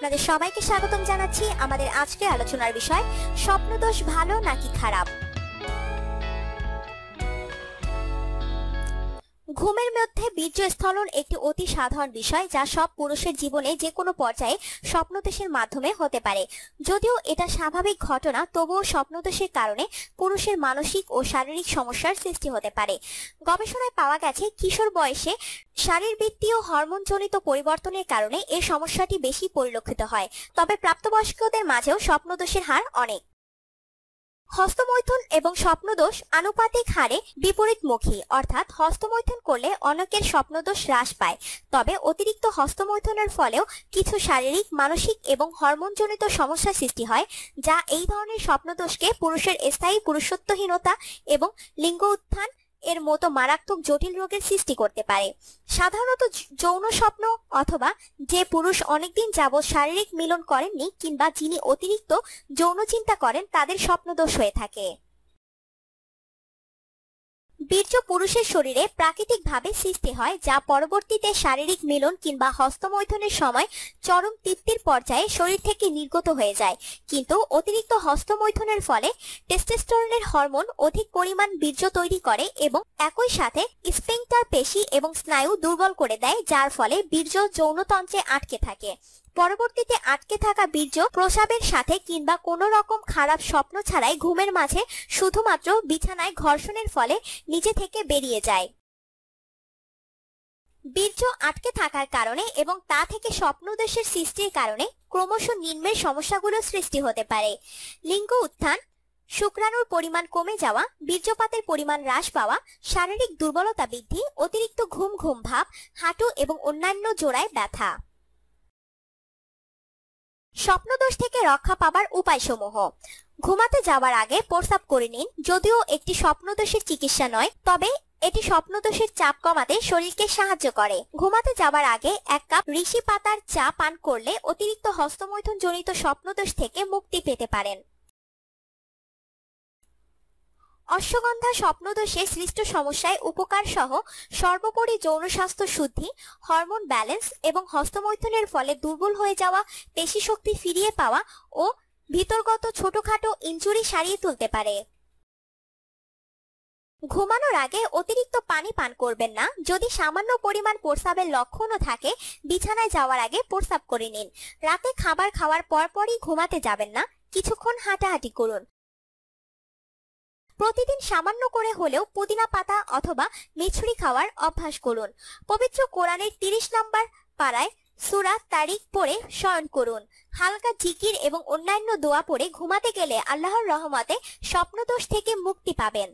আপনাদের সবাইকে স্বাগতম জানাচ্ছি আমাদের আজকের আলোচনার বিষয় স্বপ্নদোষ ভালো নাকি খারাপ। ঘুমের মধ্যে বীর্যস্খলন একটি অতি সাধারণ বিষয় যা সব পুরুষের জীবনে যে কোনো পর্যায়ে স্বপ্নদোষের মাধ্যমে হতে পারে। যদিও এটা স্বাভাবিক ঘটনা, তবুও স্বপ্নদোষের কারণে পুরুষের মানসিক ও শারীরিক সমস্যার সৃষ্টি হতে পারে। গবেষণায় পাওয়া গেছে কিশোর বয়সে শারীরবৃত্তীয় হরমোনজনিত পরিবর্তনের কারণে এই সমস্যাটি বেশি পরিলক্ষিত হয়, তবে প্রাপ্তবয়স্কদের মাঝেও স্বপ্নদোষের হার অনেক। হস্তমৈথুন এবং স্বপ্নদোষ আনুপাতিক হারে বিপরীতমুখী, অর্থাৎ হস্তমৈথুন করলে অনেকের স্বপ্নদোষ হ্রাস পায়, তবে অতিরিক্ত হস্তমৈথুনের ফলেও কিছু শারীরিক, মানসিক এবং হরমোনজনিত সমস্যা সৃষ্টি হয়, যা এই ধরনের স্বপ্নদোষকে পুরুষের স্থায়ী পুরুষত্বহীনতা এবং লিঙ্গ উত্থান এর মতো মারাত্মক জটিল রোগের সৃষ্টি করতে পারে। সাধারণত যৌন স্বপ্ন অথবা যে পুরুষ অনেকদিন যাবৎ শারীরিক মিলন করেননি কিংবা যিনি অতিরিক্ত যৌন চিন্তা করেন তাদের স্বপ্নদোষ হয়ে থাকে। বীর্য পুরুষের শরীরে প্রাকৃতিকভাবে সৃষ্টি হয়, যা পরবর্তীতে শারীরিক মিলন কিংবা হস্তমৈথুনের সময় চরম তৃপ্তির পর্যায়ে শরীর থেকে নির্গত হয়ে যায়। কিন্তু অতিরিক্ত হস্তমৈথুনের ফলে টেস্টোস্টেরনের হরমোন অধিক পরিমাণ বীর্য তৈরি করে এবং একই সাথে স্ফিংক্টার পেশি এবং স্নায়ু দুর্বল করে দেয়, যার ফলে বীর্য যৌনতন্ত্রে আটকে থাকে। পরবর্তীতে আটকে থাকা বীর্য প্রস্রাবের সাথে কিংবা কোনো রকম খারাপ স্বপ্ন ছাড়াই ঘুমের মাঝে শুধুমাত্র বিছানায় ঘর্ষণের ফলে নিজে থেকে বেরিয়ে যায়। বীর্য আটকে থাকার কারণে এবং তা থেকে স্বপ্নদোষের সৃষ্টির কারণে ক্রমশ নিম্নের সমস্যাগুলো সৃষ্টি হতে পারে। লিঙ্গ উত্থান, শুক্রাণুর পরিমাণ কমে যাওয়া, বীর্যপাতের পরিমাণ হ্রাস পাওয়া, শারীরিক দুর্বলতা বৃদ্ধি, অতিরিক্ত ঘুম ভাব, হাঁটু এবং অন্যান্য জোড়ায় ব্যথা। স্বপ্নদোষ থেকে রক্ষা পাবার উপায়সমূহ: ঘুমাতে যাওয়ার আগে প্রস্রাব করে নিন। যদিও একটি স্বপ্নদোষের চিকিৎসা নয়, তবে এটি স্বপ্নদোষের চাপ কমাতে শরীরকে সাহায্য করে। ঘুমাতে যাওয়ার আগে 1 কাপ ঋষি পাতার চা পান করলে অতিরিক্ত হস্তমৈথুন জনিত স্বপ্নদোষ থেকে মুক্তি পেতে পারেন। অশ্বগন্ধা স্বপ্নদোষে সৃষ্ট সমস্যায় উপকার সহ সর্বোপরি যৌন স্বাস্থ্য শুদ্ধি, হরমোন ব্যালেন্স এবং হস্তমৈথুনের ফলে দুর্বল হয়ে যাওয়া পেশি শক্তি ফিরিয়ে পাওয়া ও ভিতরগত ছোটখাটো ইনজুরি সারিয়ে তুলতে পারে। ঘুমানোর আগে অতিরিক্ত পানি পান করবেন না। যদি সামান্য পরিমাণ প্রস্রাবের লক্ষণও থাকে, বিছানায় যাওয়ার আগে প্রস্রাব করে নিন। রাতে খাবার খাওয়ার পরপরই ঘুমাতে যাবেন না। কিছুক্ষণ হাঁটাহাঁটি করুন। প্রতিদিন সামান্য করে হলেও পুদিনা পাতা অথবা মিছরি খাওয়ার অভ্যাস করুন। পবিত্র কোরআনের 30 নম্বর পারায় সূরা তারিক পড়ে শয়ন করুন। হালকা জিকির এবং অন্যান্য দোয়া পড়ে ঘুমাতে গেলে আল্লাহর রহমতে স্বপ্নদোষ থেকে মুক্তি পাবেন।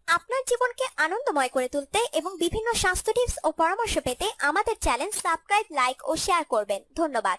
আপনার জীবনকে আনন্দময় করে তুলতে এবং বিভিন্ন স্বাস্থ্য টিপস ও পরামর্শ পেতে আমাদের চ্যানেল সাবস্ক্রাইব, লাইক ও শেয়ার করবেন। ধন্যবাদ।